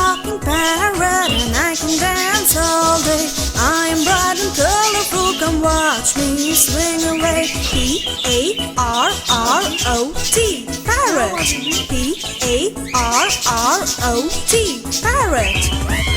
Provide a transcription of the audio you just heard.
talking parrot and I can dance all day. I am bright and colorful, come watch me swing away. P-A-R-R-O-T, parrot. P-A-R-R-O-T, parrot.